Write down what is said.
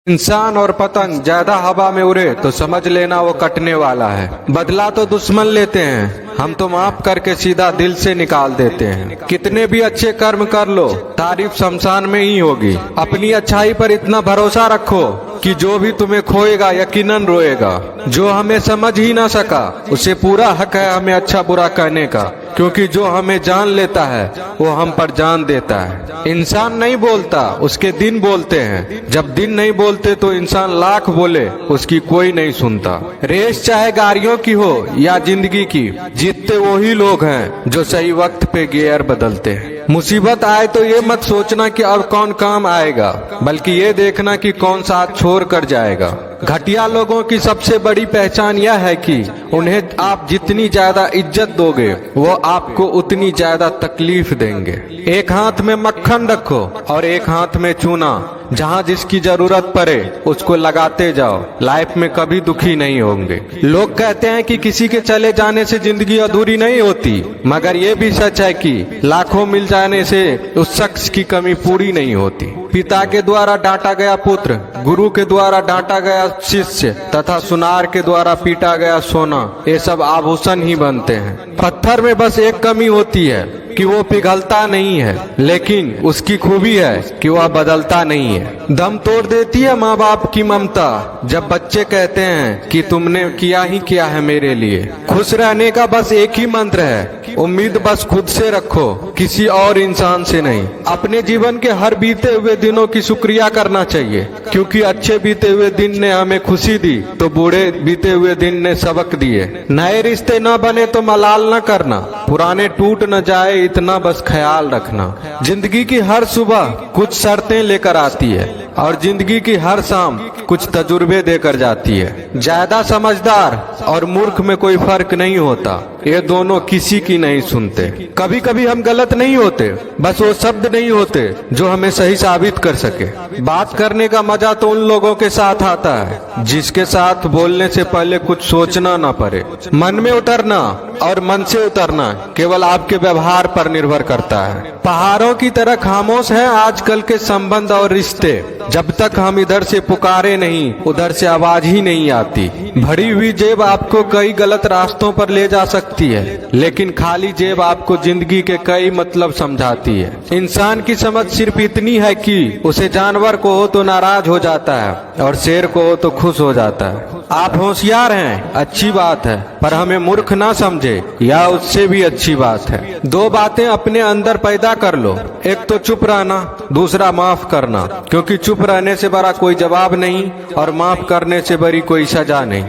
इंसान और पतंग ज्यादा हवा में उड़े तो समझ लेना वो कटने वाला है। बदला तो दुश्मन लेते हैं, हम तो माफ करके सीधा दिल से निकाल देते हैं। कितने भी अच्छे कर्म कर लो, तारीफ शमशान में ही होगी। अपनी अच्छाई पर इतना भरोसा रखो कि जो भी तुम्हें खोएगा यकीनन रोएगा। जो हमें समझ ही ना सका उसे पूरा हक है हमें अच्छा बुरा कहने का, क्योंकि जो हमें जान लेता है वो हम पर जान देता है। इंसान नहीं बोलता, उसके दिन बोलते हैं। जब दिन नहीं बोलते तो इंसान लाख बोले उसकी कोई नहीं सुनता। रेस चाहे गाड़ियों की हो या जिंदगी की, जीतते वही लोग हैं जो सही वक्त पे गियर बदलते हैं। मुसीबत आए तो ये मत सोचना कि अब कौन काम आएगा, बल्कि ये देखना कि कौन साथ छोड़ कर जाएगा। घटिया लोगों की सबसे बड़ी पहचान यह है कि उन्हें आप जितनी ज्यादा इज्जत दोगे वो आपको उतनी ज्यादा तकलीफ देंगे। एक हाथ में मक्खन रखो और एक हाथ में चूना। जहाँ जिसकी जरूरत पड़े उसको लगाते जाओ, लाइफ में कभी दुखी नहीं होंगे। लोग कहते हैं कि किसी के चले जाने से जिंदगी अधूरी नहीं होती, मगर ये भी सच है कि लाखों मिल जाने से उस शख्स की कमी पूरी नहीं होती। पिता के द्वारा डांटा गया पुत्र, गुरु के द्वारा डांटा गया शिष्य तथा सुनार के द्वारा पीटा गया सोना, ये सब आभूषण ही बनते हैं। पत्थर में बस एक कमी होती है कि वो पिघलता नहीं है, लेकिन उसकी खूबी है कि वह बदलता नहीं है। दम तोड़ देती है माँ बाप की ममता जब बच्चे कहते हैं कि तुमने किया ही क्या है मेरे लिए। खुश रहने का बस एक ही मंत्र है, उम्मीद बस खुद से रखो, किसी और इंसान से नहीं। अपने जीवन के हर बीते हुए दिनों की शुक्रिया करना चाहिए, क्योंकि अच्छे बीते हुए दिन ने हमें खुशी दी तो बूढ़े बीते हुए दिन ने सबक दिए। नए रिश्ते न बने तो मलाल न करना, पुराने टूट न जाए इतना बस ख्याल रखना। जिंदगी की हर सुबह कुछ शर्तें लेकर आती है और जिंदगी की हर शाम कुछ तजुर्बे देकर जाती है। ज्यादा समझदार और मूर्ख में कोई फर्क नहीं होता, ये दोनों किसी की नहीं सुनते। कभी कभी हम गलत नहीं होते, बस वो शब्द नहीं होते जो हमें सही साबित कर सके। बात करने का मजा तो उन लोगों के साथ आता है जिसके साथ बोलने से पहले कुछ सोचना ना पड़े। मन में उतरना और मन से उतरना केवल आपके व्यवहार पर निर्भर करता है। पहाड़ों की तरह खामोश हैं आजकल के संबंध और रिश्ते। जब तक हम इधर से पुकारे नहीं उधर से आवाज ही नहीं आती। भरी हुई जेब आपको कई गलत रास्तों पर ले जा सकती है, लेकिन खाली जेब आपको जिंदगी के कई मतलब समझाती है। इंसान की समझ सिर्फ इतनी है कि उसे जानवर को हो तो नाराज हो जाता है और शेर को हो तो खुश हो जाता है। आप होशियार हैं, अच्छी बात है, पर हमें मूर्ख ना समझे या उससे भी अच्छी बात है। दो बातें अपने अंदर पैदा कर लो, एक तो चुप रहना, दूसरा माफ करना, क्योंकि चुप रहने से बड़ा कोई जवाब नहीं और माफ करने से बड़ी कोई सजा नहीं।